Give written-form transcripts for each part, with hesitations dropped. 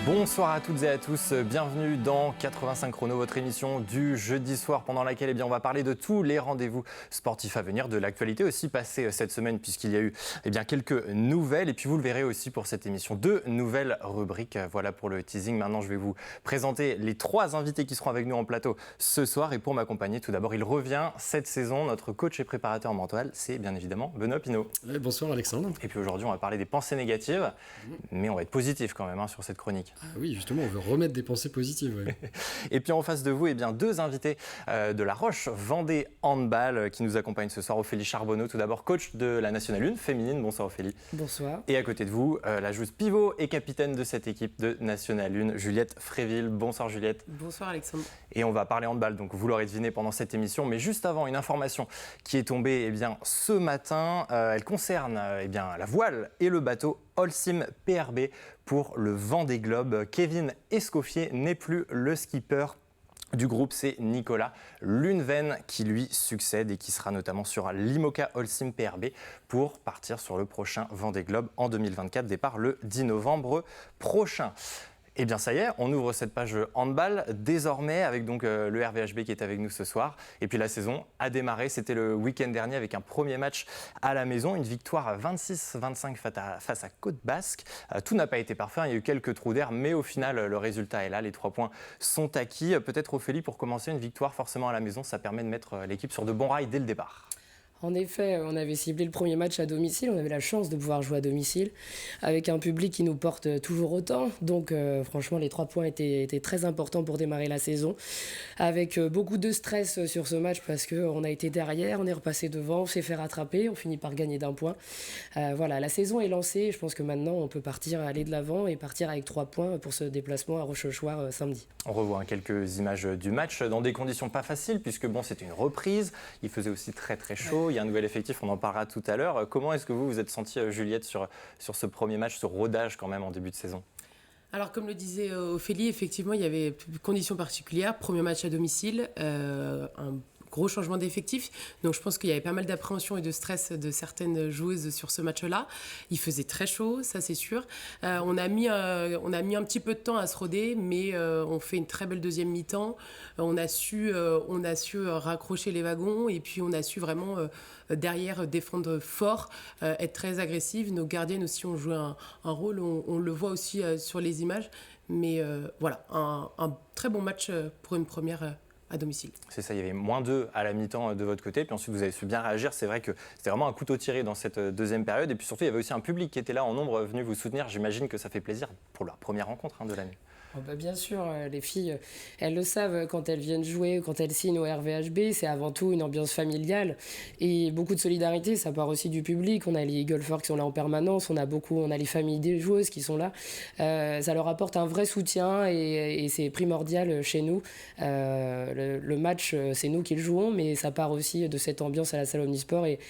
Bonsoir à toutes et à tous, bienvenue dans 85 chrono, votre émission du jeudi soir pendant laquelle on va parler de tous les rendez-vous sportifs à venir, de l'actualité aussi passée cette semaine puisqu'il y a eu quelques nouvelles et puis vous le verrez aussi pour cette émission, 2 nouvelles rubriques. Voilà pour le teasing. Maintenant je vais vous présenter les 3 invités qui seront avec nous en plateau ce soir et pour m'accompagner tout d'abord il revient cette saison, notre coach et préparateur mental, c'est bien évidemment Benoît Pinault. Bonsoir Alexandre. Et puis aujourd'hui on va parler des pensées négatives mais on va être positif quand même sur cette chronique. Ah oui, justement, on veut remettre des pensées positives. Oui. Et puis en face de vous, 2 invités de la Roche Vendée Handball qui nous accompagnent ce soir. Ophélie Charbonneau, tout d'abord coach de la Nationale 1 féminine. Bonsoir Ophélie. Bonsoir. Et à côté de vous, la joueuse pivot et capitaine de cette équipe de Nationale 1, Juliette Fréville. Bonsoir Juliette. Bonsoir Alexandre. Et on va parler handball, donc vous l'aurez deviné pendant cette émission. Mais juste avant, une information qui est tombée ce matin. Elle concerne la voile et le bateau Holcim PRB pour le Vendée Globe. Kevin Escoffier n'est plus le skipper du groupe, c'est Nicolas Luneven qui lui succède et qui sera notamment sur l'IMOCA Holcim PRB pour partir sur le prochain Vendée Globe en 2024, départ le 10 novembre prochain. Eh bien ça y est, on ouvre cette page handball désormais avec donc le RVHB qui est avec nous ce soir. Et puis la saison a démarré, c'était le week-end dernier avec un premier match à la maison, une victoire à 26-25 face à Côte-Basque. Tout n'a pas été parfait, il y a eu quelques trous d'air, mais au final le résultat est là, les 3 points sont acquis. Peut-être Ophélie, pour commencer, une victoire forcément à la maison, ça permet de mettre l'équipe sur de bons rails dès le départ. En effet, on avait ciblé le premier match à domicile, on avait la chance de pouvoir jouer à domicile avec un public qui nous porte toujours autant. Donc franchement, les 3 points étaient très importants pour démarrer la saison. Avec beaucoup de stress sur ce match parce qu'on a été derrière, on est repassé devant, on s'est fait rattraper, on finit par gagner d'1 point. Voilà, la saison est lancée, je pense que maintenant on peut aller de l'avant et partir avec 3 points pour ce déplacement à Rochechouart samedi. On revoit quelques images du match dans des conditions pas faciles puisque c'était une reprise, il faisait aussi très très chaud. Il y a un nouvel effectif, on en parlera tout à l'heure. Comment est-ce que vous vous êtes sentie, Juliette, sur ce premier match, ce rodage quand même en début de saison ? Alors comme le disait Ophélie, effectivement il y avait conditions particulières. Premier match à domicile, un gros changement d'effectif. Donc je pense qu'il y avait pas mal d'appréhension et de stress de certaines joueuses sur ce match-là. Il faisait très chaud, ça c'est sûr. On a mis un petit peu de temps à se roder, mais on fait une très belle deuxième mi-temps. On a su raccrocher les wagons et puis on a su vraiment derrière défendre fort, être très agressive. Nos gardiennes aussi ont joué un rôle, on le voit aussi sur les images. Mais voilà, un très bon match pour une première à domicile. C'est ça, il y avait -2 à la mi-temps de votre côté, puis ensuite vous avez su bien réagir. C'est vrai que c'était vraiment un couteau tiré dans cette deuxième période, et puis surtout il y avait aussi un public qui était là en nombre venu vous soutenir. J'imagine que ça fait plaisir pour leur première rencontre de l'année. Oh bah bien sûr, les filles, elles le savent quand elles viennent jouer, quand elles signent au RVHB, c'est avant tout une ambiance familiale et beaucoup de solidarité, ça part aussi du public. On a les golfeurs qui sont là en permanence, on a les familles des joueuses qui sont là. Ça leur apporte un vrai soutien et c'est primordial chez nous. Le match, c'est nous qui le jouons, mais ça part aussi de cette ambiance à la salle Omnisport et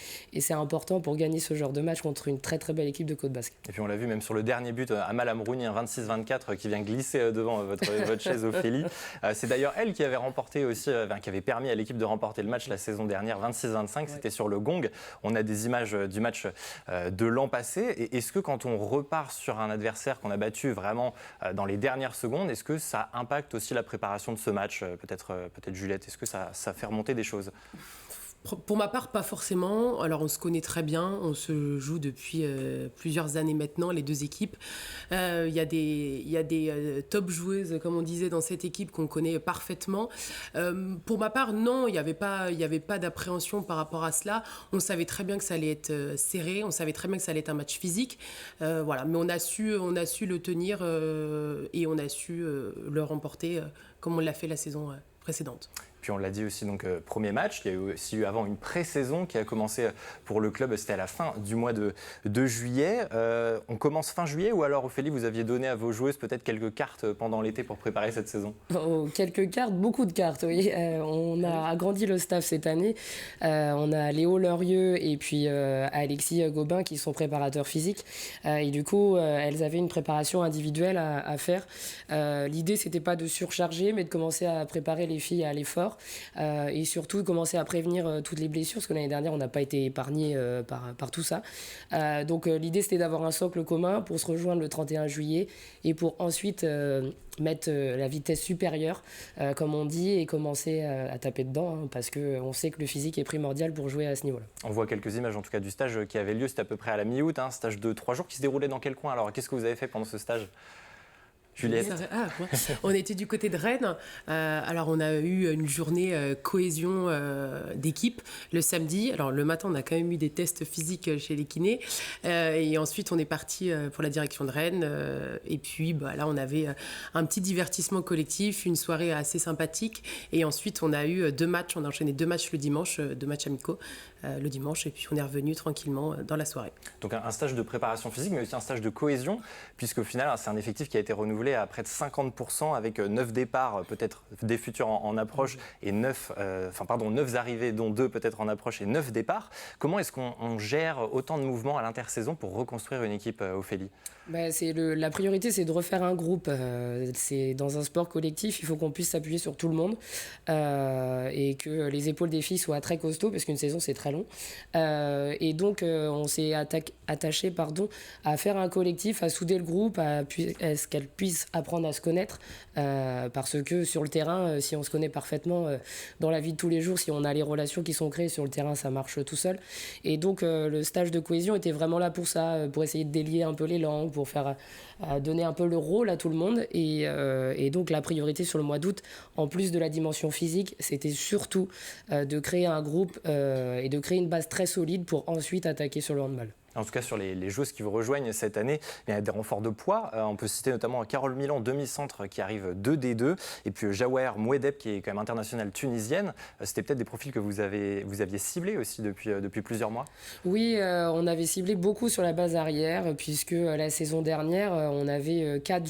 c'est important pour gagner ce genre de match contre une très très belle équipe de Côte-Basque. Et puis on l'a vu même sur le dernier but, Amal Amrouni, un 26-24 qui vient glisser devant votre chaise Ophélie. C'est d'ailleurs elle qui avait remporté aussi, qui avait permis à l'équipe de remporter le match la saison dernière, 26-25, c'était sur le gong. On a des images du match de l'an passé. Et est-ce que quand on repart sur un adversaire qu'on a battu vraiment dans les dernières secondes, est-ce que ça impacte aussi la préparation de ce match ? Peut-être Juliette, est-ce que ça fait remonter des choses ? Pour ma part, pas forcément. Alors, on se connaît très bien. On se joue depuis plusieurs années maintenant, les 2 équipes. Il y a des top joueuses, comme on disait, dans cette équipe qu'on connaît parfaitement. Pour ma part, non, il n'y avait pas d'appréhension par rapport à cela. On savait très bien que ça allait être serré. On savait très bien que ça allait être un match physique. Voilà. Mais on a su le tenir et on a su le remporter comme on l'a fait la saison précédente. Puis on l'a dit aussi, donc premier match, il y a eu aussi avant une pré-saison qui a commencé pour le club, c'était à la fin du mois de juillet. On commence fin juillet ou alors Ophélie, vous aviez donné à vos joueuses peut-être quelques cartes pendant l'été pour préparer cette saison ? Quelques cartes, beaucoup de cartes, oui. On a agrandi le staff cette année. On a Léo Leurieux et puis Alexis Gobin qui sont préparateurs physiques. Et du coup, elles avaient une préparation individuelle à faire. L'idée, c'était pas de surcharger, mais de commencer à préparer les filles à l'effort. fort et surtout commencer à prévenir toutes les blessures parce que l'année dernière on n'a pas été épargné par tout ça. Donc l'idée c'était d'avoir un socle commun pour se rejoindre le 31 juillet et pour ensuite mettre la vitesse supérieure, comme on dit, et commencer à taper dedans, hein, parce qu'on sait que le physique est primordial pour jouer à ce niveau-là. On voit quelques images en tout cas du stage qui avait lieu, c'était à peu près à la mi-août, un stage de 3 jours qui se déroulait dans quel coin? Alors qu'est-ce que vous avez fait pendant ce stage? Juliette. On était du côté de Rennes. Alors, on a eu une journée cohésion d'équipe le samedi. Alors, le matin, on a quand même eu des tests physiques chez les kinés. Et ensuite, on est parti pour la direction de Rennes. Et puis, là, on avait un petit divertissement collectif, une soirée assez sympathique. Et ensuite, on a eu 2 matchs. On a enchaîné 2 matchs le dimanche, 2 matchs amicaux le dimanche. Et puis, on est revenu tranquillement dans la soirée. Donc, un stage de préparation physique, mais aussi un stage de cohésion, puisqu'au final, c'est un effectif qui a été renouvelé à près de 50% avec 9 départs, peut-être des futurs en approche, et 9 arrivées, dont 2 peut-être en approche et 9 départs. Comment est-ce qu'on gère autant de mouvements à l'intersaison pour reconstruire une équipe, Ophélie? La priorité, c'est de refaire un groupe. C'est dans un sport collectif, il faut qu'on puisse s'appuyer sur tout le monde et que les épaules des filles soient très costauds parce qu'une saison, c'est très long. Et donc, on s'est attaché à faire un collectif, à souder le groupe, à ce qu'elles puissent apprendre à se connaître parce que sur le terrain, si on se connaît parfaitement dans la vie de tous les jours, si on a les relations qui sont créées sur le terrain, ça marche tout seul. Et donc, le stage de cohésion était vraiment là pour ça, pour essayer de délier un peu les langues, pour faire donner un peu le rôle à tout le monde. Et donc, la priorité sur le mois d'août, en plus de la dimension physique, c'était surtout de créer un groupe et de créer une base très solide pour ensuite attaquer sur le handball. En tout cas, sur les joueuses qui vous rejoignent cette année, il y a des renforts de poids. On peut citer notamment Carole Milan, demi-centre, qui arrive 2D2. Et puis Jaouer Mouedeb, qui est quand même internationale tunisienne. C'était peut-être des profils que vous aviez ciblés aussi depuis plusieurs mois? Oui, on avait ciblé beaucoup sur la base arrière, puisque la saison dernière, on avait 5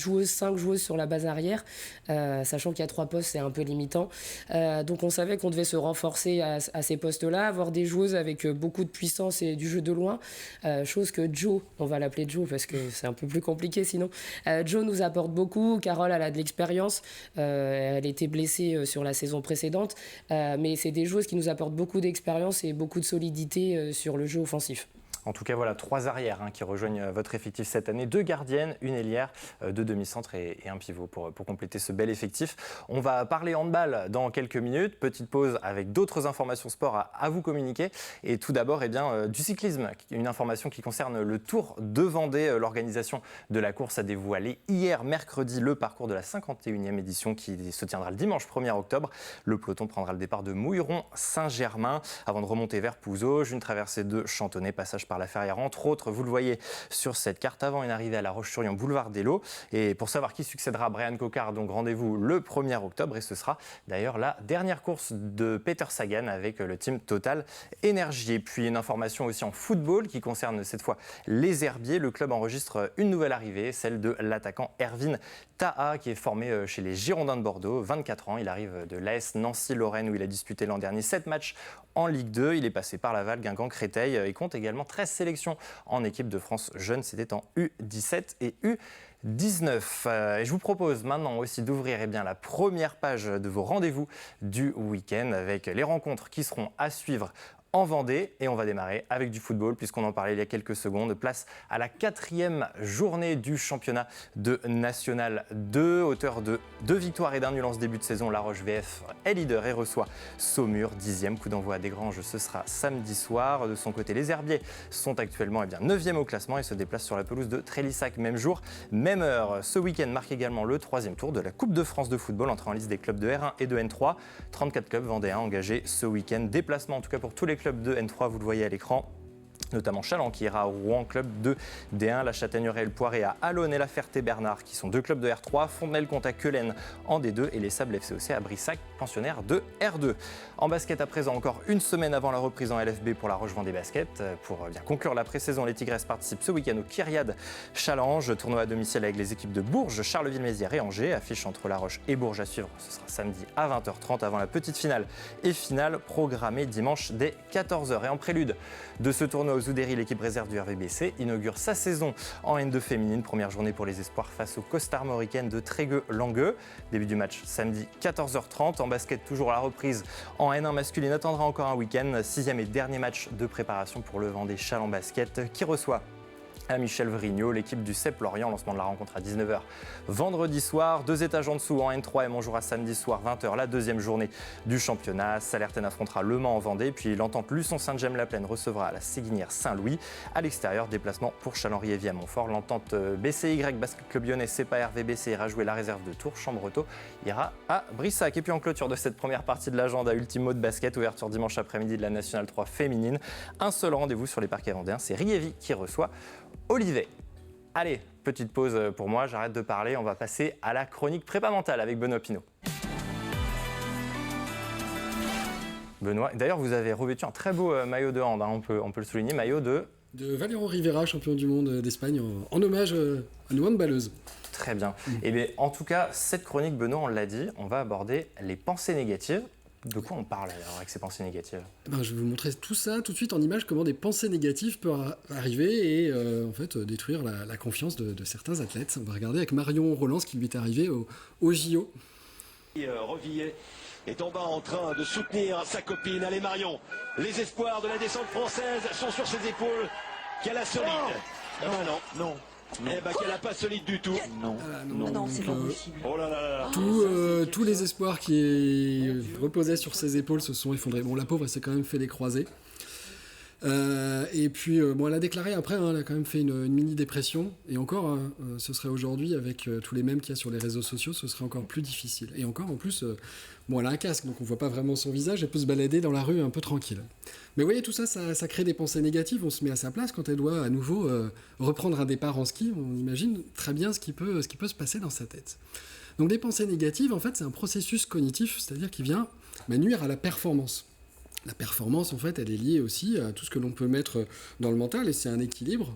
joueuses sur la base arrière. Sachant qu'il y a 3 postes, c'est un peu limitant. Donc on savait qu'on devait se renforcer à ces postes-là, avoir des joueuses avec beaucoup de puissance et du jeu de loin. Chose que Jo, on va l'appeler Jo parce que c'est un peu plus compliqué sinon, Jo nous apporte beaucoup. Carole, elle a de l'expérience, elle était blessée sur la saison précédente, mais c'est des joueuses qui nous apportent beaucoup d'expérience et beaucoup de solidité sur le jeu offensif. En tout cas, voilà, 3 arrières qui rejoignent votre effectif cette année. 2 gardiennes, une ailière, 2 demi-centres et un pivot pour compléter ce bel effectif. On va parler handball dans quelques minutes. Petite pause avec d'autres informations sport à vous communiquer. Et tout d'abord, du cyclisme. Une information qui concerne le Tour de Vendée. L'organisation de la course a dévoilé hier, mercredi, le parcours de la 51e édition qui se tiendra le dimanche 1er octobre. Le peloton prendra le départ de Mouilleron-Saint-Germain avant de remonter vers Pouzauges. Une traversée de Chantonnay, passage par la Ferrière, entre autres. Vous le voyez sur cette carte avant une arrivée à La Roche-sur-Yon, boulevard d'Eylau. Et pour savoir qui succédera à Brian Cocard, donc rendez-vous le 1er octobre. Et ce sera d'ailleurs la dernière course de Peter Sagan avec le team Total Énergie. Et puis une information aussi en football qui concerne cette fois les Herbiers. Le club enregistre une nouvelle arrivée, celle de l'attaquant Erwin Taha, qui est formé chez les Girondins de Bordeaux, 24 ans. Il arrive de l'AS Nancy-Lorraine où il a disputé l'an dernier 7 matchs en Ligue 2. Il est passé par Laval, Guingamp, Créteil et compte également 13 sélections en équipe de France jeune. C'était en U17 et U19. Et je vous propose maintenant aussi d'ouvrir la première page de vos rendez-vous du week-end avec les rencontres qui seront à suivre en Vendée. Et on va démarrer avec du football puisqu'on en parlait il y a quelques secondes. Place à la 4e journée du championnat de National 2. Auteur de 2 victoires et d'un nul en ce début de saison, La Roche VF est leader et reçoit Saumur. 10e coup d'envoi à Desgranges, ce sera samedi soir. De son côté, les Herbiers sont actuellement 9e au classement et se déplacent sur la pelouse de Trélissac. Même jour, même heure. Ce week-end marque également le 3e tour de la Coupe de France de football, entrée en liste des clubs de R1 et de N3. 34 clubs vendéens engagés ce week-end. Déplacement en tout cas pour tous les clubs de N3, vous le voyez à l'écran. Notamment Chaland qui ira au Rouen, club de D1, la Châtaigneraie et le Poiré à Allonne et la Ferté-Bernard qui sont 2 clubs de R3, Fontenay compte à Queulen en D2 et les Sables FCOC à Brissac, pensionnaires de R2. En basket à présent, encore une semaine avant la reprise en LFB pour la Roche-Vendée Basket. Pour bien conclure la pré-saison, les Tigresses participent ce week-end au Kyriade Challenge, tournoi à domicile avec les équipes de Bourges, Charleville-Mézières et Angers. Affiche entre La Roche et Bourges à suivre, ce sera samedi à 20h30 avant la petite finale et finale programmée dimanche dès 14h. Et en prélude de ce tournoi aux Zouderi, l'équipe réserve du RVBC, inaugure sa saison en N2 féminine. Première journée pour les espoirs face aux costarmoricaines de Trégueux-Langueux. Début du match samedi 14h30. En basket, toujours la reprise en N1 masculine attendra encore un week-end. 6e et dernier match de préparation pour le Vendée Chalon Basket qui reçoit à Michel Vrignot, l'équipe du CEP Lorient, lancement de la rencontre à 19h vendredi soir. 2 étages en dessous en N3 et Montjoie samedi soir 20h, la deuxième journée du championnat. Salertaine affrontera Le Mans en Vendée, puis l'entente Luçon-Saint-Gemme-la-Plaine recevra la Séguinière Saint-Louis. À l'extérieur, déplacement pour Chalon-Riévy à Montfort. L'entente BCY Basket Club Lyonnais CEPA RVBC ira jouer la réserve de Tours. Chambretot ira à Brissac. Et puis en clôture de cette première partie de l'agenda, ultime mot de basket, ouverture dimanche après-midi de la Nationale 3 féminine. Un seul rendez-vous sur les parquets vendéens, c'est Riévy qui reçoit Olivet. Allez, petite pause pour moi, j'arrête de parler, on va passer à la chronique prépa mentale avec Benoît Pinault. Benoît, d'ailleurs vous avez revêtu un très beau maillot de hand, on peut le souligner, maillot de Valero Rivera, champion du monde d'Espagne, en hommage à nos handballeuses. Très bien. Et bien, en tout cas, cette chronique, Benoît, on l'a dit, on va aborder les pensées négatives. De quoi on parle alors avec ces pensées négatives ? Je vais vous montrer tout ça tout de suite en image, comment des pensées négatives peuvent arriver et en fait détruire la confiance de certains athlètes. On va regarder avec Marion Roland ce qui lui est arrivé au JO. Revillet est en bas en train de soutenir sa copine. Allez Marion, les espoirs de la descente française sont sur ses épaules. Qu'elle a solide. Non. Eh ben qu'elle n'a pas solide du tout. Non, c'est pas possible. Oh là là. Tous les espoirs qui reposaient sur ses épaules se sont effondrés. Bon, la pauvre, elle s'est quand même fait les croisés. Et puis, elle a déclaré après, elle a quand même fait une mini-dépression. Et encore, ce serait aujourd'hui, avec tous les mèmes qu'il y a sur les réseaux sociaux, ce serait encore plus difficile. Et encore, en plus, elle a un casque, donc on voit pas vraiment son visage. Elle peut se balader dans la rue un peu tranquille. Mais vous voyez, tout ça, ça crée des pensées négatives. On se met à sa place quand elle doit à nouveau reprendre un départ en ski. On imagine très bien ce qui peut se passer dans sa tête. Donc des pensées négatives, en fait, c'est un processus cognitif, c'est-à-dire qui vient nuire à la performance. La performance, en fait, elle est liée aussi à tout ce que l'on peut mettre dans le mental, et c'est un équilibre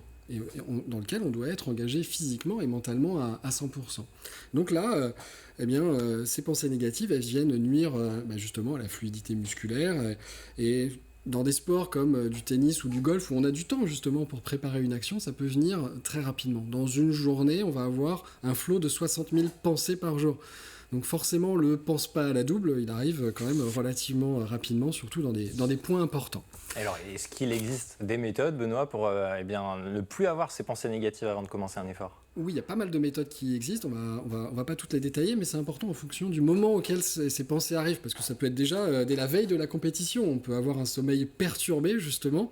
dans lequel on doit être engagé physiquement et mentalement à 100%. Donc là, ces pensées négatives, elles viennent nuire justement à la fluidité musculaire, et dans des sports comme du tennis ou du golf, où on a du temps justement pour préparer une action, ça peut venir très rapidement. Dans une journée, on va avoir un flot de 60 000 pensées par jour. Donc forcément, le pense pas à la double, il arrive quand même relativement rapidement, surtout dans des points importants. Alors, est-ce qu'il existe des méthodes, Benoît, pour ne plus avoir ces pensées négatives avant de commencer un effort ? Oui, il y a pas mal de méthodes qui existent, on va pas toutes les détailler, mais c'est important en fonction du moment auquel ces pensées arrivent, parce que ça peut être déjà dès la veille de la compétition, on peut avoir un sommeil perturbé justement,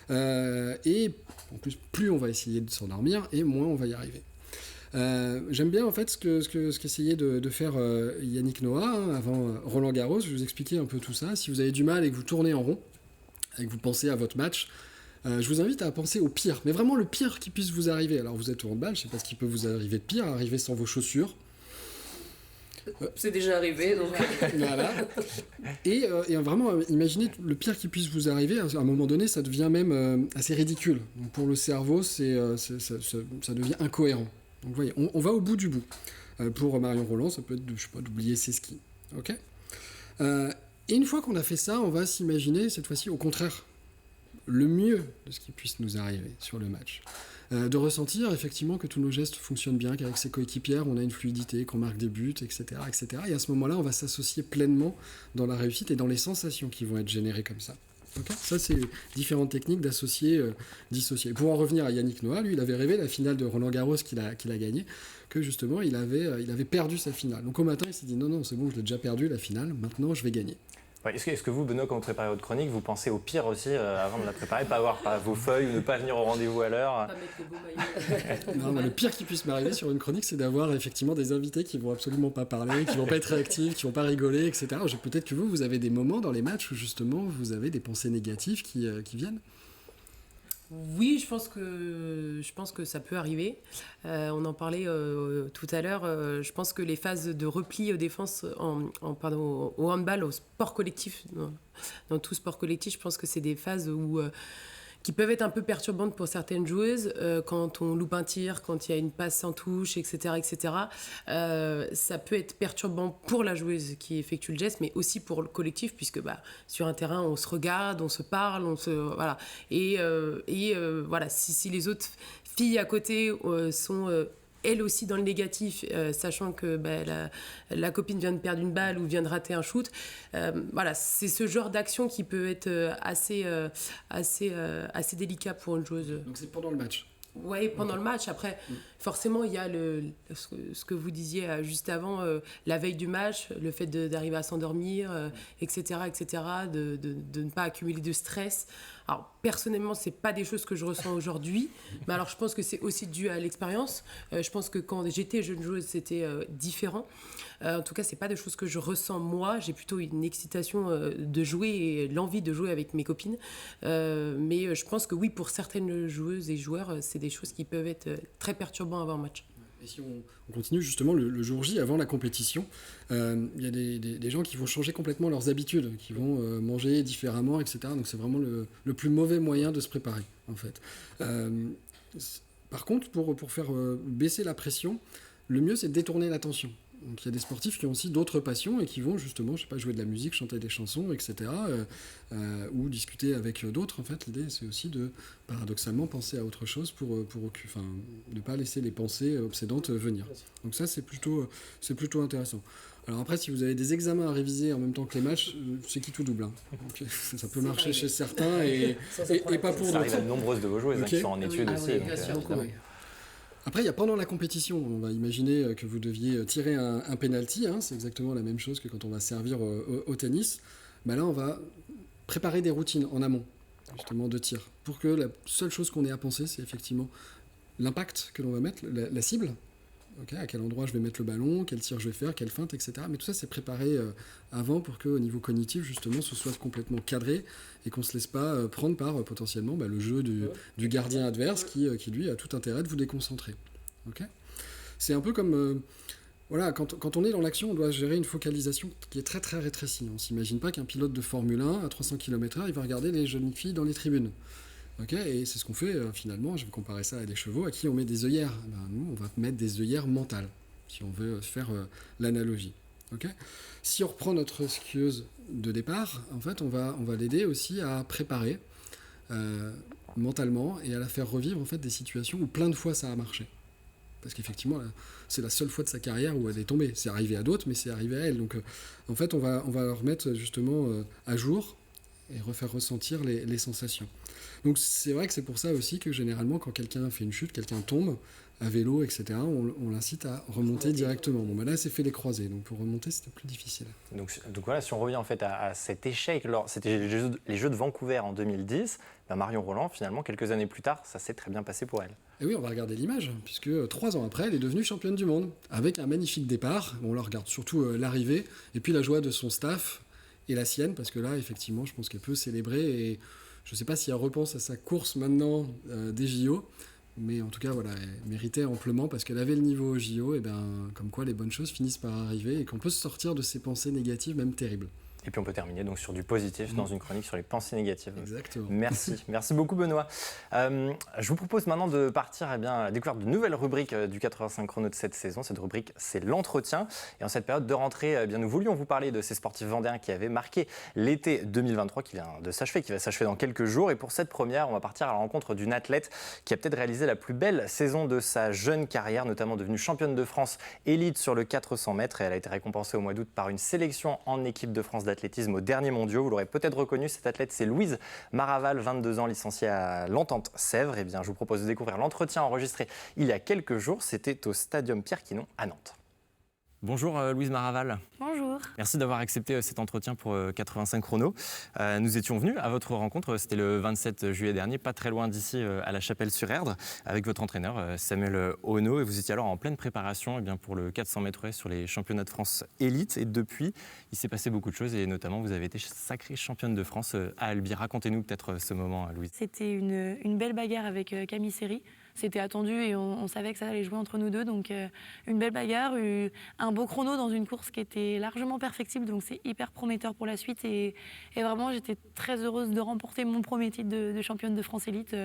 et en plus, plus on va essayer de s'endormir, et moins on va y arriver. J'aime bien en fait ce qu'essayait de faire Yannick Noah avant Roland Garros. Je vais vous expliquer un peu tout ça. Si vous avez du mal et que vous tournez en rond et que vous pensez à votre match, je vous invite à penser au pire, mais vraiment le pire qui puisse vous arriver. Alors vous êtes au handball, je ne sais pas ce qui peut vous arriver de pire, arriver sans vos chaussures. C'est déjà arrivé, donc. Voilà. Et vraiment, imaginez le pire qui puisse vous arriver. À un moment donné, ça devient même assez ridicule. Donc, pour le cerveau, ça devient incohérent. Donc vous voyez, on va au bout du bout. Pour Marion Roland, ça peut être, d'oublier ses skis. Okay, et une fois qu'on a fait ça, on va s'imaginer cette fois-ci, au contraire, le mieux de ce qui puisse nous arriver sur le match. De ressentir effectivement que tous nos gestes fonctionnent bien, qu'avec ses coéquipières, on a une fluidité, qu'on marque des buts, etc., etc. Et à ce moment-là, on va s'associer pleinement dans la réussite et dans les sensations qui vont être générées comme ça. Okay, ça, c'est différentes techniques d'associer, dissocier. Pour en revenir à Yannick Noah, lui, il avait rêvé la finale de Roland Garros qu'il a gagnée, que justement, il avait perdu sa finale. Donc au matin, il s'est dit non, c'est bon, je l'ai déjà perdu la finale, maintenant je vais gagner. Ouais, est-ce que vous, Benoît, quand vous préparez votre chronique, vous pensez au pire aussi avant de la préparer, pas avoir vos feuilles ou ne pas venir au rendez-vous à l'heure ? Pas mettre les beaux maillots. Non, le pire qui puisse m'arriver sur une chronique, c'est d'avoir effectivement des invités qui vont absolument pas parler, qui vont pas être réactifs, qui vont pas rigoler, etc. Peut-être que vous avez des moments dans les matchs où justement vous avez des pensées négatives qui viennent. Oui, je pense que ça peut arriver. On en parlait tout à l'heure. Je pense que les phases de repli aux défenses au handball, au sport collectif, dans tout sport collectif, je pense que c'est des phases qui peuvent être un peu perturbantes pour certaines joueuses, quand on loupe un tir, quand il y a une passe sans touche, etc. Ça peut être perturbant pour la joueuse qui effectue le geste, mais aussi pour le collectif, puisque sur un terrain, on se regarde, on se parle, voilà. Voilà, si les autres filles à côté sont... elle aussi dans le négatif, sachant que la copine vient de perdre une balle ou vient de rater un shoot. Voilà, c'est ce genre d'action qui peut être assez délicat pour une joueuse. Donc c'est pendant le match. Oui, pendant le match. Après, forcément, il y a ce que vous disiez juste avant, la veille du match, le fait d'arriver à s'endormir, etc., de ne pas accumuler de stress. Alors, personnellement, ce n'est pas des choses que je ressens aujourd'hui, mais alors je pense que c'est aussi dû à l'expérience. Je pense que quand j'étais jeune joueuse, c'était différent. En tout cas, ce n'est pas des choses que je ressens moi. J'ai plutôt une excitation de jouer et l'envie de jouer avec mes copines. Mais je pense que oui, pour certaines joueuses et joueurs, c'est des choses qui peuvent être très perturbantes avant un match. Et si on continue justement le jour J, avant la compétition, il y a des gens qui vont changer complètement leurs habitudes, qui vont manger différemment, etc. Donc c'est vraiment le plus mauvais moyen de se préparer, en fait. Par contre, pour faire baisser la pression, le mieux c'est de détourner l'attention. Donc il y a des sportifs qui ont aussi d'autres passions et qui vont justement, je sais pas, jouer de la musique, chanter des chansons, etc. Ou discuter avec d'autres. En fait, l'idée c'est aussi de, paradoxalement, penser à autre chose pour ne pas laisser les pensées obsédantes venir. Donc ça c'est plutôt intéressant. Alors après, si vous avez des examens à réviser en même temps que les matchs, c'est qui tout double. Hein. Donc, ça peut marcher chez certains et pas pour d'autres. Ça arrive à de nombreuses de vos joueuses qui sont en études aussi. Après, il y a pendant la compétition, on va imaginer que vous deviez tirer un penalty, c'est exactement la même chose que quand on va servir au tennis. Là, on va préparer des routines en amont, justement, de tir, pour que la seule chose qu'on ait à penser, c'est effectivement l'impact que l'on va mettre, la cible, à quel endroit je vais mettre le ballon, quel tir je vais faire, quelle feinte, etc. Mais tout ça, c'est préparé avant pour qu'au niveau cognitif, justement, ce soit complètement cadré et qu'on ne se laisse pas prendre par potentiellement le jeu du gardien adverse qui, lui, a tout intérêt de vous déconcentrer. C'est un peu comme... quand on est dans l'action, on doit gérer une focalisation qui est très très rétrécie. On ne s'imagine pas qu'un pilote de Formule 1 à 300 km/h, il va regarder les jeunes filles dans les tribunes. Et c'est ce qu'on fait finalement. Je vais comparer ça à des chevaux à qui on met des œillères. Nous, on va mettre des œillères mentales, si on veut faire l'analogie. Si on reprend notre skieuse de départ, en fait, on va l'aider aussi à préparer mentalement et à la faire revivre en fait des situations où plein de fois ça a marché. Parce qu'effectivement, c'est la seule fois de sa carrière où elle est tombée. C'est arrivé à d'autres, mais c'est arrivé à elle. Donc, en fait, on va leur remettre justement à jour et refaire ressentir les sensations. Donc c'est vrai que c'est pour ça aussi que généralement quand quelqu'un fait une chute, quelqu'un tombe à vélo, etc., on l'incite à remonter directement. Là c'est fait les croisés, donc pour remonter c'était plus difficile. Donc voilà, si on revient en fait à cet échec, c'était les Jeux de Vancouver en 2010, Marion Rolland finalement quelques années plus tard, ça s'est très bien passé pour elle. Et oui, on va regarder l'image, puisque 3 ans après, elle est devenue championne du monde, avec un magnifique départ. On la regarde surtout l'arrivée, et puis la joie de son staff et la sienne, parce que là effectivement je pense qu'elle peut célébrer et je ne sais pas si elle repense à sa course maintenant des JO, mais en tout cas, elle méritait amplement parce qu'elle avait le niveau au JO, et comme quoi les bonnes choses finissent par arriver et qu'on peut se sortir de ces pensées négatives, même terribles. Et puis on peut terminer donc sur du positif dans une chronique sur les pensées négatives. Exactement. Merci beaucoup Benoît. Je vous propose maintenant de partir à la découverte de nouvelles rubriques du 85 chrono de cette saison. Cette rubrique, c'est l'entretien. Et en cette période de rentrée, nous voulions vous parler de ces sportifs vendéens qui avaient marqué l'été 2023 qui vient de s'achever, qui va s'achever dans quelques jours. Et pour cette première, on va partir à la rencontre d'une athlète qui a peut-être réalisé la plus belle saison de sa jeune carrière, notamment devenue championne de France élite sur le 400 mètres. Et elle a été récompensée au mois d'août par une sélection en équipe de France d'athlétisme au dernier mondiaux. Vous l'aurez peut-être reconnu, cette athlète, c'est Louise Maraval, 22 ans, licenciée à l'Entente Sèvres. Je vous propose de découvrir l'entretien enregistré il y a quelques jours. C'était au Stadium Pierre-Quinon à Nantes. Bonjour Louise Maraval. Bonjour. Merci d'avoir accepté cet entretien pour 85 chrono. Nous étions venus à votre rencontre, c'était le 27 juillet dernier, pas très loin d'ici à la Chapelle-sur-Erdre, avec votre entraîneur Samuel Ono. Et vous étiez alors en pleine préparation pour le 400 mètres haies sur les championnats de France élite. Et depuis, il s'est passé beaucoup de choses et notamment vous avez été sacrée championne de France à Albi. Racontez-nous peut-être ce moment, Louise. C'était une belle bagarre avec Camille Seri. c'était attendu et on savait que ça allait jouer entre nous deux. Donc une belle bagarre, un beau chrono dans une course qui était largement perfectible. Donc c'est hyper prometteur pour la suite. Et vraiment, j'étais très heureuse de remporter mon premier titre de championne de France élite.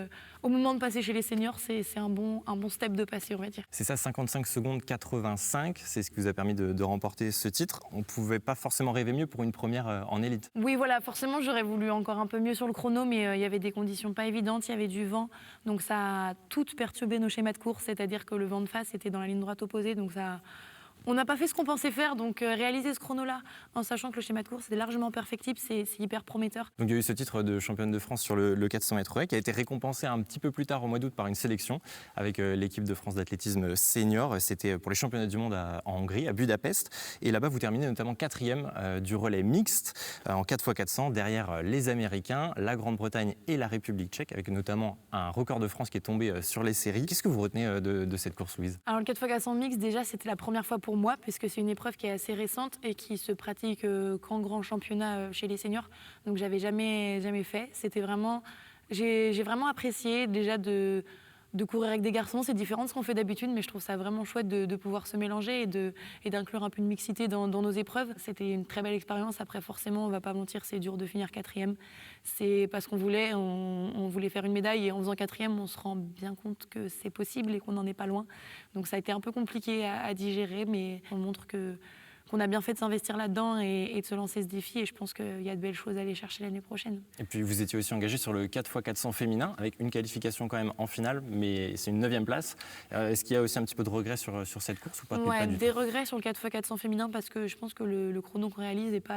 Au moment de passer chez les seniors, c'est un bon step de passer, on va dire. C'est ça, 55 secondes 85, c'est ce qui vous a permis de remporter ce titre. On ne pouvait pas forcément rêver mieux pour une première en élite. Oui, voilà, forcément, j'aurais voulu encore un peu mieux sur le chrono, mais il y avait des conditions pas évidentes, il y avait du vent, donc ça a tout perturbé nos schémas de course, c'est-à-dire que le vent de face était dans la ligne droite opposée, donc ça... On n'a pas fait ce qu'on pensait faire, donc réaliser ce chrono-là, en sachant que le schéma de course est largement perfectible, c'est hyper prometteur. Donc il y a eu ce titre de championne de France sur le 400 mètres haies qui a été récompensé un petit peu plus tard au mois d'août par une sélection avec l'équipe de France d'athlétisme senior. C'était pour les championnats du monde en Hongrie, à Budapest. Et là-bas, vous terminez notamment 4e du relais mixte en 4x400 derrière les Américains, la Grande-Bretagne et la République tchèque, avec notamment un record de France qui est tombé sur les séries. Qu'est-ce que vous retenez de cette course, Louise? Alors le 4x400 mixte, déjà, c'était la première fois pour moi, puisque c'est une épreuve qui est assez récente et qui se pratique qu'en grand championnat chez les seniors. Donc j'avais jamais fait. C'était vraiment, j'ai vraiment apprécié déjà de courir avec des garçons. C'est différent de ce qu'on fait d'habitude, mais je trouve ça vraiment chouette de pouvoir se mélanger et d'inclure un peu de mixité dans nos épreuves. C'était une très belle expérience. Après, forcément, on va pas mentir, c'est dur de finir 4e. C'est parce qu'on voulait, on voulait faire une médaille et en faisant 4e, on se rend bien compte que c'est possible et qu'on n'en est pas loin. Donc ça a été un peu compliqué à digérer, mais on montre qu'on a bien fait de s'investir là-dedans et de se lancer ce défi. Et je pense qu'il y a de belles choses à aller chercher l'année prochaine. Et puis vous étiez aussi engagé sur le 4x400 féminin, avec une qualification quand même en finale, mais c'est une 9e place. Est-ce qu'il y a aussi un petit peu de regrets sur cette course ou pas? Ouais, pas du des tout. regrets sur le 4x400 féminin parce que je pense que le chrono qu'on réalise n'est pas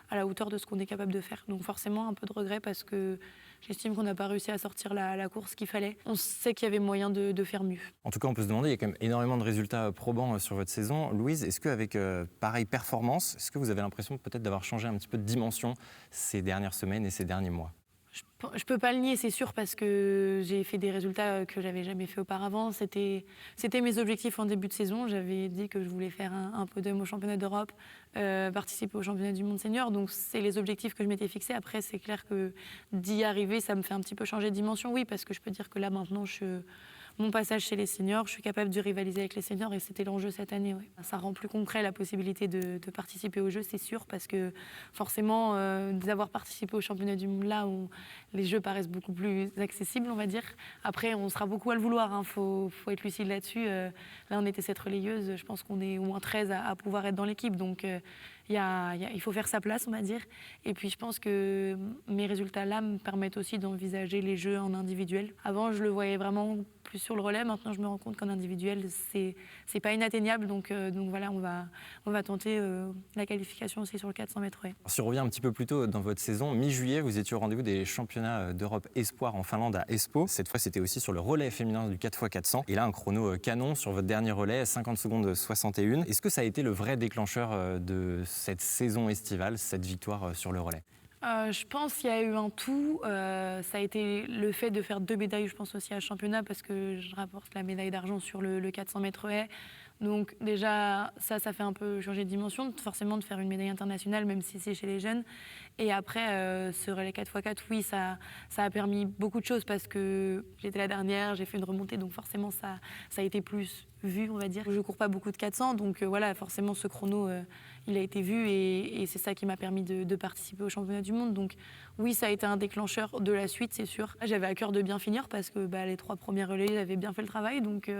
à la hauteur de ce qu'on est capable de faire. Donc forcément un peu de regrets parce que j'estime qu'on n'a pas réussi à sortir la course qu'il fallait. On sait qu'il y avait moyen de faire mieux. En tout cas, on peut se demander, il y a quand même énormément de résultats probants sur votre saison. Louise, est-ce qu'avec pareille performance, est-ce que vous avez l'impression peut-être d'avoir changé un petit peu de dimension ces dernières semaines et ces derniers mois? Je peux pas le nier, c'est sûr, parce que j'ai fait des résultats que j'avais jamais fait auparavant. C'était mes objectifs en début de saison. J'avais dit que je voulais faire un podium au championnat d'Europe, participer au championnat du monde senior. Donc c'est les objectifs que je m'étais fixés. Après, c'est clair que d'y arriver, ça me fait un petit peu changer de dimension, oui, parce que je peux dire que là maintenant, mon passage chez les seniors, je suis capable de rivaliser avec les seniors et c'était l'enjeu cette année. Ouais. Ça rend plus concret la possibilité de participer aux Jeux, c'est sûr, parce que forcément, d'avoir participé au championnat du monde là où les Jeux paraissent beaucoup plus accessibles, on va dire. Après, on sera beaucoup à le vouloir, hein. Faut être lucide là-dessus. Là, on était 7 relayeuses, je pense qu'on est au moins 13 à pouvoir être dans l'équipe. Donc, il faut faire sa place, on va dire. Et puis, je pense que mes résultats là me permettent aussi d'envisager les Jeux en individuel. Avant, je le voyais vraiment plus sur le relais. Maintenant, je me rends compte qu'en individuel, c'est pas inatteignable. Donc voilà, on va tenter la qualification aussi sur le 400 mètres. Ouais. Si on revient un petit peu plus tôt dans votre saison, mi-juillet, vous étiez au rendez-vous des championnats d'Europe Espoir en Finlande à Espoo. Cette fois, c'était aussi sur le relais féminin du 4x400. Et là, un chrono canon sur votre dernier relais, 50 secondes 61. Est-ce que ça a été le vrai déclencheur de cette saison estivale, cette victoire sur le relais? Je pense qu'il y a eu un tout. Ça a été le fait de faire 2 médailles, je pense aussi à championnat, parce que je rapporte la médaille d'argent sur le 400 mètres haies. Donc déjà, ça fait un peu changer de dimension, forcément de faire une médaille internationale, même si c'est chez les jeunes. Et après, ce relais 4x4, oui, ça a permis beaucoup de choses parce que j'étais la dernière, j'ai fait une remontée, donc forcément, ça a été plus vu, on va dire. Je cours pas beaucoup de 400, donc voilà, forcément, ce chrono, il a été vu et c'est ça qui m'a permis de participer au championnat du monde. Donc oui, ça a été un déclencheur de la suite, c'est sûr. J'avais à cœur de bien finir parce que les 3 premiers relais avaient bien fait le travail, donc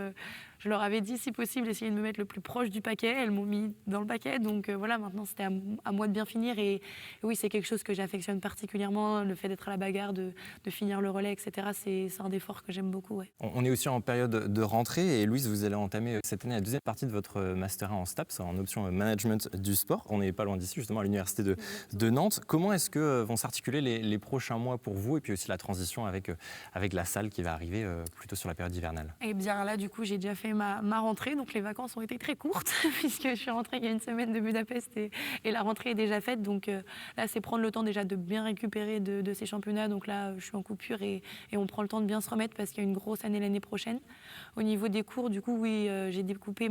je leur avais dit, si possible, d'essayer de me mettre le plus proche du paquet. Elles m'ont mis dans le paquet, donc voilà, maintenant, c'était à moi de bien finir. Et oui, c'est quelque chose que j'affectionne particulièrement, le fait d'être à la bagarre, de finir le relais, etc. C'est un effort que j'aime beaucoup. Ouais. On est aussi en période de rentrée et Louise, vous allez entamer cette année la 2e partie de votre Master 1 en STAPS, en option management du sport. On n'est pas loin d'ici, justement, à l'université de Nantes. Comment est-ce que vont s'articuler les prochains mois pour vous et puis aussi la transition avec la salle qui va arriver plutôt sur la période hivernale? Eh bien là, du coup, j'ai déjà fait ma rentrée, donc les vacances ont été très courtes puisque je suis rentrée il y a une semaine de Budapest et la rentrée est déjà faite. Donc là, c'est prendre le temps déjà de bien récupérer de ces championnats. Donc là, je suis en coupure et on prend le temps de bien se remettre parce qu'il y a une grosse année l'année prochaine. Au niveau des cours, du coup, oui, j'ai découpé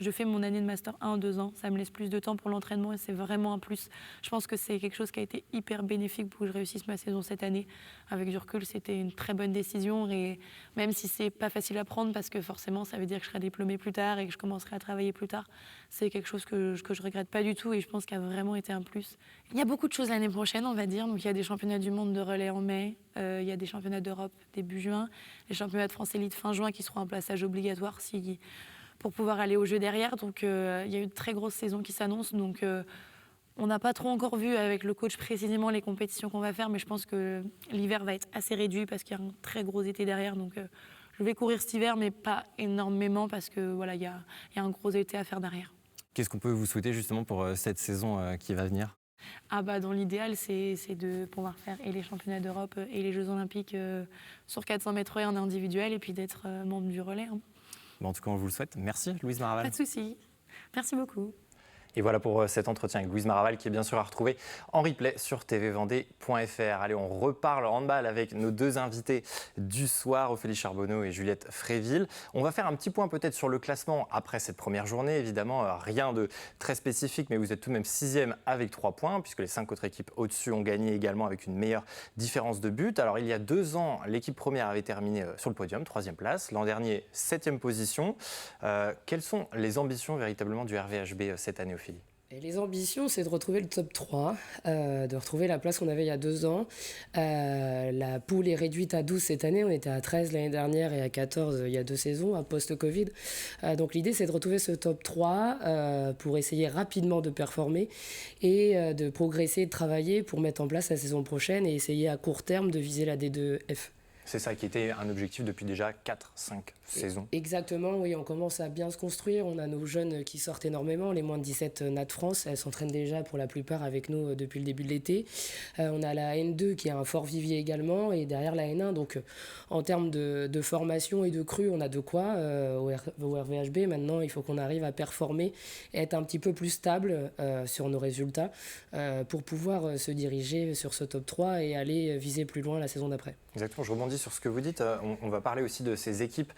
je fais mon année de Master 1 en 2 ans. Ça me laisse plus de temps pour l'entraînement et c'est vraiment un plus. Je pense que c'est quelque chose qui a été hyper bénéfique pour que je réussisse ma saison cette année. Avec du recul, c'était une très bonne décision. Et même si c'est pas facile à prendre, parce que forcément, ça veut dire que je serai diplômée plus tard et que je commencerai à travailler plus tard, c'est quelque chose que je regrette pas du tout et je pense qu'il a vraiment été un plus. Il y a beaucoup de choses l'année prochaine, on va dire. Donc, il y a des championnats du monde de relais en mai, il y a des championnats d'Europe début juin, les championnats de France Élite fin juin qui seront un plaçage obligatoire pour pouvoir aller aux Jeux derrière. Donc, il y a une très grosse saison qui s'annonce. Donc, on n'a pas trop encore vu avec le coach précisément les compétitions qu'on va faire, mais je pense que l'hiver va être assez réduit parce qu'il y a un très gros été derrière. Donc, je vais courir cet hiver, mais pas énormément parce que voilà, il y a un gros été à faire derrière. Qu'est-ce qu'on peut vous souhaiter justement pour cette saison qui va venir ? Dans l'idéal, c'est de pouvoir faire et les championnats d'Europe et les Jeux Olympiques sur 400 mètres et en individuel et puis d'être membre du relais. En tout cas, on vous le souhaite. Merci, Louise Maraval. Pas de souci. Merci beaucoup. Et voilà pour cet entretien avec Louise Maraval qui est bien sûr à retrouver en replay sur tvvendée.fr. Allez, on reparle handball avec nos deux invités du soir, Ophélie Charbonneau et Juliette Fréville. On va faire un petit point peut-être sur le classement après cette première journée. Évidemment, rien de très spécifique, mais vous êtes tout de même 6e avec 3 points, puisque les 5 autres équipes au-dessus ont gagné également avec une meilleure différence de but. Alors, il y a 2 ans, l'équipe première avait terminé sur le podium, 3e place. L'an dernier, 7e position. Quelles sont les ambitions véritablement du RVHB cette année, Ophélie ? Et les ambitions, c'est de retrouver le top 3, de retrouver la place qu'on avait il y a 2 ans. La poule est réduite à 12 cette année, on était à 13 l'année dernière et à 14 il y a 2 saisons, à post-Covid. Donc l'idée, c'est de retrouver ce top 3 pour essayer rapidement de performer et de progresser, de travailler pour mettre en place la saison prochaine et essayer à court terme de viser la D2F. C'est ça qui était un objectif depuis déjà 4-5 saisons. Exactement, oui, on commence à bien se construire. On a nos jeunes qui sortent énormément, les moins de 17 Nat France. Elles s'entraînent déjà pour la plupart avec nous depuis le début de l'été. On a la N2 qui a un fort vivier également et derrière la N1. Donc en termes de formation et de crue, on a de quoi au RVHB. Maintenant, il faut qu'on arrive à performer et être un petit peu plus stable sur nos résultats pour pouvoir se diriger sur ce top 3 et aller viser plus loin la saison d'après. Exactement, je rebondis sur ce que vous dites. On va parler aussi de ces équipes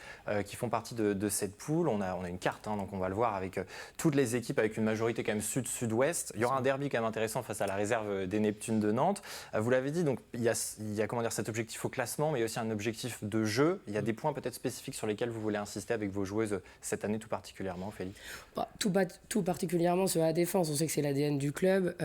qui font partie de cette poule. On a une carte, donc on va le voir avec toutes les équipes, avec une majorité quand même sud-sud-ouest. Il y aura un derby quand même intéressant face à la réserve des Neptunes de Nantes. Vous l'avez dit, donc il y a cet objectif au classement, mais il y a aussi un objectif de jeu. Il y a des points peut-être spécifiques sur lesquels vous voulez insister avec vos joueuses cette année tout particulièrement, Ophélie ? Tout particulièrement sur la défense. On sait que c'est l'ADN du club.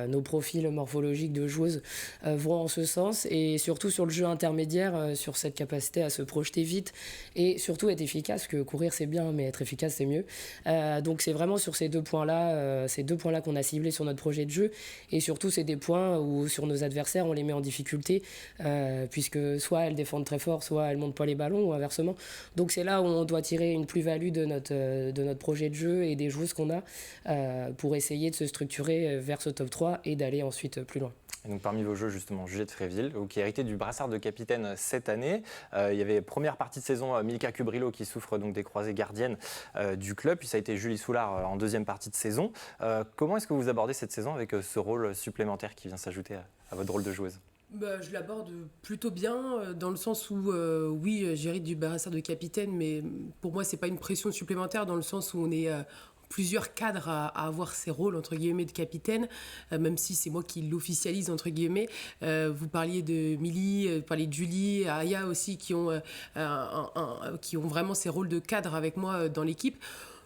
Nos profils morphologiques de joueuses vont en ce sens et surtout sur le jeu intermédiaire, sur cette capacité à se projeter vite et surtout être efficace, parce que courir c'est bien mais être efficace c'est mieux. Donc c'est vraiment sur ces deux points-là qu'on a ciblés sur notre projet de jeu et surtout c'est des points où sur nos adversaires on les met en difficulté puisque soit elles défendent très fort, soit elles montent pas les ballons ou inversement. Donc c'est là où on doit tirer une plus-value de notre projet de jeu et des joueuses qu'on a pour essayer de se structurer vers ce top 3 et d'aller ensuite plus loin. Et donc parmi vos jeux, justement, Juliette Fréville, qui a hérité du brassard de capitaine cette année. Il y avait première partie de saison Milka Cubrilo qui souffre donc des croisées gardiennes du club. Puis ça a été Julie Soulard en deuxième partie de saison. Comment est-ce que vous abordez cette saison avec ce rôle supplémentaire qui vient s'ajouter à votre rôle de joueuse ? Je l'aborde plutôt bien, dans le sens où, oui, j'hérite du brassard de capitaine, mais pour moi, c'est pas une pression supplémentaire, dans le sens où on est plusieurs cadres à avoir ces rôles, entre guillemets, de capitaine, même si c'est moi qui l'officialise, entre guillemets. Vous parliez de Milly, vous parliez de Julie, Aya aussi, qui ont vraiment ces rôles de cadre avec moi dans l'équipe.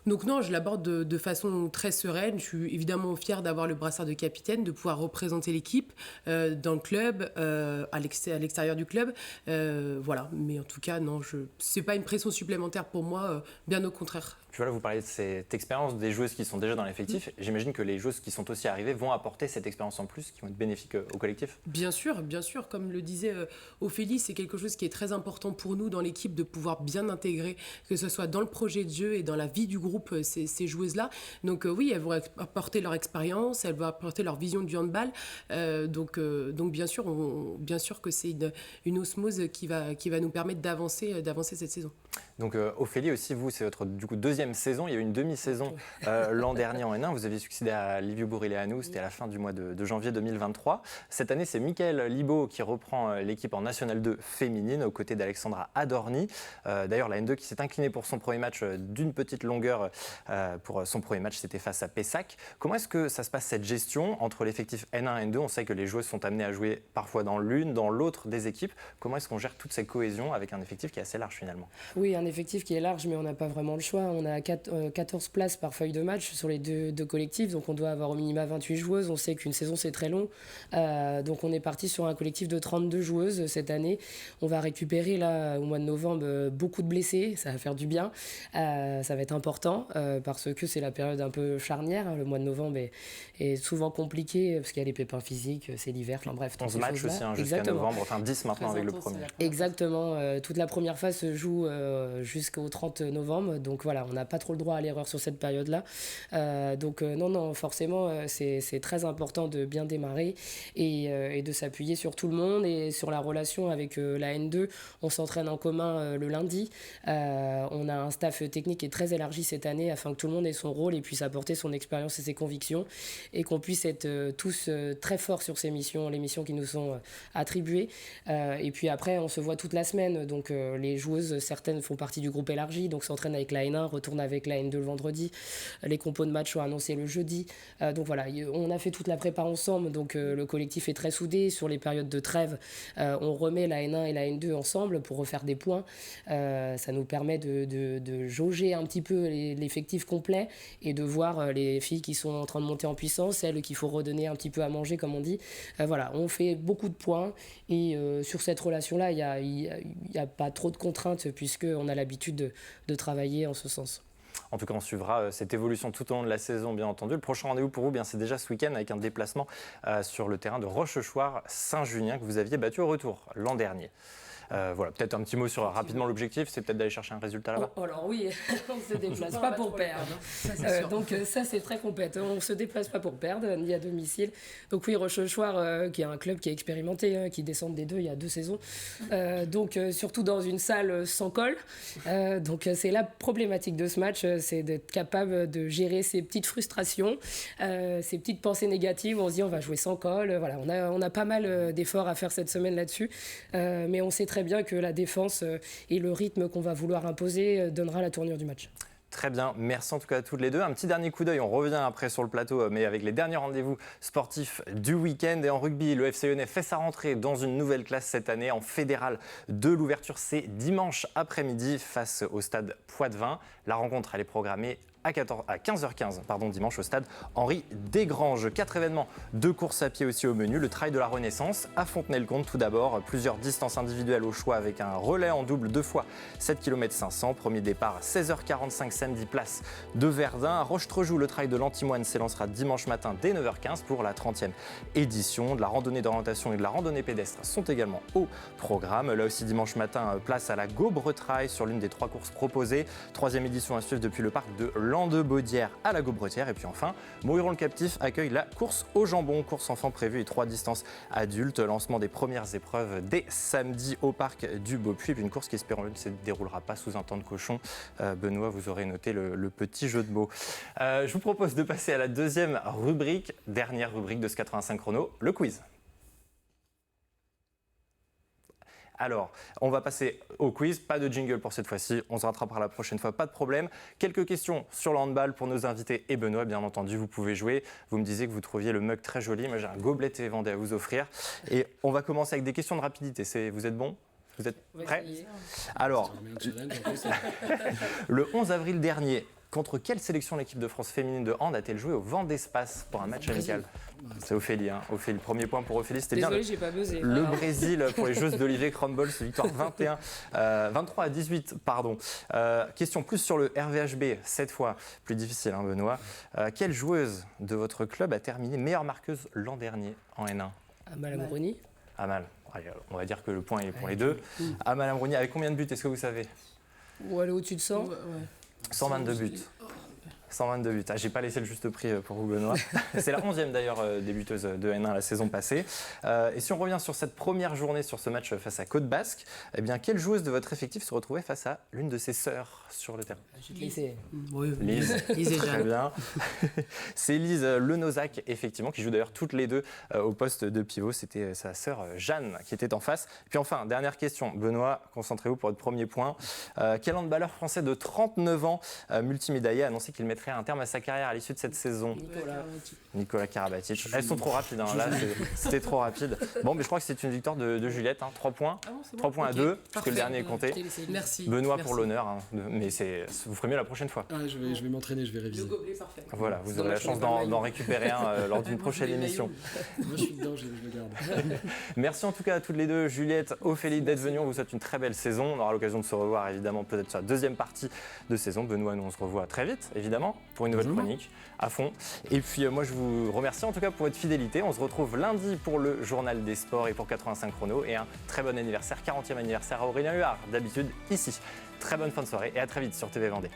Donc non, je l'aborde de façon très sereine. Je suis évidemment fière d'avoir le brassard de capitaine, de pouvoir représenter l'équipe dans le club, à l'extérieur du club. Voilà, mais en tout cas, non, c'est pas une pression supplémentaire pour moi, bien au contraire. Puis voilà, vous parlez de cette expérience des joueuses qui sont déjà dans l'effectif. J'imagine que les joueuses qui sont aussi arrivées vont apporter cette expérience en plus, qui vont être bénéfiques au collectif. Bien sûr. Comme le disait Ophélie, c'est quelque chose qui est très important pour nous dans l'équipe, de pouvoir bien intégrer, que ce soit dans le projet de jeu et dans la vie du groupe, ces joueuses-là. Donc oui, elles vont apporter leur expérience, elles vont apporter leur vision du handball. Donc bien sûr que c'est une osmose qui va nous permettre d'avancer cette saison. Donc Ophélie aussi, vous, c'est votre du coup, deuxième saison. Il y a eu une demi-saison l'an dernier en N1. Vous aviez succédé à Liviu Burileanu, c'était à la fin du mois de janvier 2023. Cette année, c'est Mickaël Libaud qui reprend l'équipe en National 2 féminine aux côtés d'Alexandra Adorni. D'ailleurs, la N2 qui s'est inclinée pour son premier match d'une petite longueur. Pour son premier match, c'était face à Pessac. Comment est-ce que ça se passe cette gestion entre l'effectif N1 et N2 ? On sait que les joueuses sont amenées à jouer parfois dans l'une, dans l'autre des équipes. Comment est-ce qu'on gère toute cette cohésion avec un effectif qui est assez large finalement ? Oui, un effectif qui est large, mais on n'a pas vraiment le choix. On a 14 places par feuille de match sur les deux collectifs, donc on doit avoir au minimum 28 joueuses. On sait qu'une saison, c'est très long. Donc on est parti sur un collectif de 32 joueuses cette année. On va récupérer là, au mois de novembre beaucoup de blessés, ça va faire du bien. Ça va être important parce que c'est la période un peu charnière. Le mois de novembre est souvent compliqué parce qu'il y a les pépins physiques, c'est l'hiver, enfin bref. 11 matchs aussi jusqu'à novembre, enfin 10 maintenant avec le premier. Exactement, toute la première phase se joue jusqu'au 30 novembre, donc voilà, on n'a pas trop le droit à l'erreur sur cette période-là. Non, forcément, c'est très important de bien démarrer et de s'appuyer sur tout le monde et sur la relation avec la N2. On s'entraîne en commun le lundi. On a un staff technique qui est très élargi cette année afin que tout le monde ait son rôle et puisse apporter son expérience et ses convictions et qu'on puisse être tous très forts sur ces missions, les missions qui nous sont attribuées. Et puis après, on se voit toute la semaine. Donc les joueuses, certaines font partie du groupe élargi, donc s'entraînent avec la N1, retournent avec la N2 le vendredi. Les compos de match sont annoncés le jeudi. Donc voilà, on a fait toute la prépa ensemble. Donc le collectif est très soudé. Sur les périodes de trêve, on remet la N1 et la N2 ensemble pour refaire des points. Ça nous permet de jauger un petit peu l'effectif complet et de voir les filles qui sont en train de monter en puissance, celles qu'il faut redonner un petit peu à manger, comme on dit. Voilà, on fait beaucoup de points et sur cette relation-là, il n'y a pas trop de contraintes puisqu'on a l'habitude de travailler en ce sens. En tout cas, on suivra cette évolution tout au long de la saison, bien entendu. Le prochain rendez-vous pour vous, c'est déjà ce week-end avec un déplacement sur le terrain de Rochechouart-Saint-Junien que vous aviez battu au retour l'an dernier. Voilà, peut-être un petit mot sur rapidement l'objectif, c'est peut-être d'aller chercher un résultat là-bas. Alors oui, on ne se déplace pas pour perdre. Donc ça c'est très compétent, on ne se déplace pas pour perdre, ni à domicile. Donc oui, Rochechouart, qui est un club qui est expérimenté, qui descend des deux il y a 2 saisons. Donc surtout dans une salle sans col. Donc c'est la problématique de ce match, c'est d'être capable de gérer ces petites frustrations, ces petites pensées négatives. On se dit on va jouer sans col. Voilà, on a pas mal d'efforts à faire cette semaine là-dessus. Mais on sait très bien que la défense et le rythme qu'on va vouloir imposer donnera la tournure du match. Très bien, merci en tout cas à toutes les deux. Un petit dernier coup d'œil, on revient après sur le plateau, mais avec les derniers rendez-vous sportifs du week-end. Et en rugby, le FC Lyonnais fait sa rentrée dans une nouvelle classe cette année en fédéral de l'ouverture. C'est dimanche après-midi face au stade Poitvin. La rencontre, elle est programmée à 15h15 dimanche au stade Henri Desgranges. 4 événements de course à pied aussi au menu. Le Trail de la Renaissance à Fontenay-le-Comte tout d'abord. Plusieurs distances individuelles au choix avec un relais en double 2 fois 7 km 500. Premier départ 16h45 samedi, place de Verdun. À Roche-Trejoux, le Trail de l'Antimoine s'élancera dimanche matin dès 9h15 pour la 30e édition. De la randonnée d'orientation et de la randonnée pédestre sont également au programme. Là aussi dimanche matin, place à la Gobretrail sur l'une des 3 courses proposées. 3e édition à suivre depuis le parc de Landebaudière à la Gaubretière. Et puis enfin, Mouilleron-le-Captif accueille la course au jambon, course enfant prévue et 3 distances adultes. Lancement des premières épreuves dès samedi au parc du Beaupuy. Et puis une course qui, espérons-le, ne se déroulera pas sous un temps de cochon. Benoît, vous aurez noté le petit jeu de mots. Je vous propose de passer à la deuxième rubrique, dernière rubrique de ce 85 chrono, le quiz. Alors, on va passer au quiz. Pas de jingle pour cette fois-ci. On se rattrapera la prochaine fois, pas de problème. Quelques questions sur le handball pour nos invités et Benoît, bien entendu. Vous pouvez jouer. Vous me disiez que vous trouviez le mug très joli. Moi, j'ai un gobelet télévendé à vous offrir. Et on va commencer avec des questions de rapidité. Vous êtes bons ? Vous êtes prêts ? Alors, le 11 avril dernier, contre quelle sélection l'équipe de France féminine de hand a-t-elle joué au vent d'espace pour un match amical ? C'est Ophélie, hein. Ophélie, premier point pour Ophélie, c'était désolé, bien. J'ai pas buzzé. Le Brésil pour les Jeux d'Olivier Crumble, c'est victoire 23 à 18, pardon. Question plus sur le RVHB, cette fois plus difficile, hein, Benoît. Quelle joueuse de votre club a terminé meilleure marqueuse l'an dernier en N1 ? Amal Amrouni. Amal, on va dire que le point est pour les deux. Amal Amrouni, avec combien de buts, est-ce que vous savez ? Ou aller au-dessus de 100 Ouais. 122 buts. 122 buts. Ah, j'ai pas laissé le juste prix pour vous, Benoît. C'est la 11e d'ailleurs débuteuse de N1 la saison passée. Et si on revient sur cette première journée, sur ce match face à Côte Basque, eh bien, quelle joueuse de votre effectif se retrouvait face à l'une de ses sœurs sur le terrain? Lise. Lise, Lise et très Jeanne. bien. C'est Lise Lenozac, effectivement, qui joue d'ailleurs toutes les deux au poste de pivot. C'était sa sœur Jeanne qui était en face. Puis enfin, dernière question. Benoît, concentrez-vous pour votre premier point. Quel handballeur français de 39 ans, multimédaillé, a annoncé qu'il mettrait un terme à sa carrière à l'issue de cette saison? Nicolas Karabatic. Elles sont trop rapides, hein. Là c'était trop rapide. Bon, mais je crois que c'est une victoire de Juliette, hein. 3 points. Ah bon, c'est bon. 3 points à Ok. 2, parce que Parfait. le dernier est compté. Merci. Benoît Merci. pour l'honneur, hein. Mais vous ferez mieux la prochaine fois. Ah, je vais m'entraîner, je vais Le réviser. gobelet parfait. Voilà, vous Non, aurez la je chance mets pas le d'en maillot. récupérer un lors d'une prochaine émission. Moi, je suis dedans, je le garde. Merci en tout cas à toutes les deux, Juliette, Ophélie, d'être venues. On vous souhaite une très belle saison. On aura l'occasion de se revoir évidemment peut-être sur la deuxième partie de saison. Benoît, nous on se revoit très vite évidemment pour une nouvelle chronique à fond. Et puis moi je vous remercie en tout cas pour votre fidélité. On se retrouve lundi pour le journal des sports et pour 85 chrono. Et un très bon anniversaire, 40e anniversaire à Aurélien Huard, d'habitude ici. Très bonne fin de soirée et à très vite sur TV Vendée.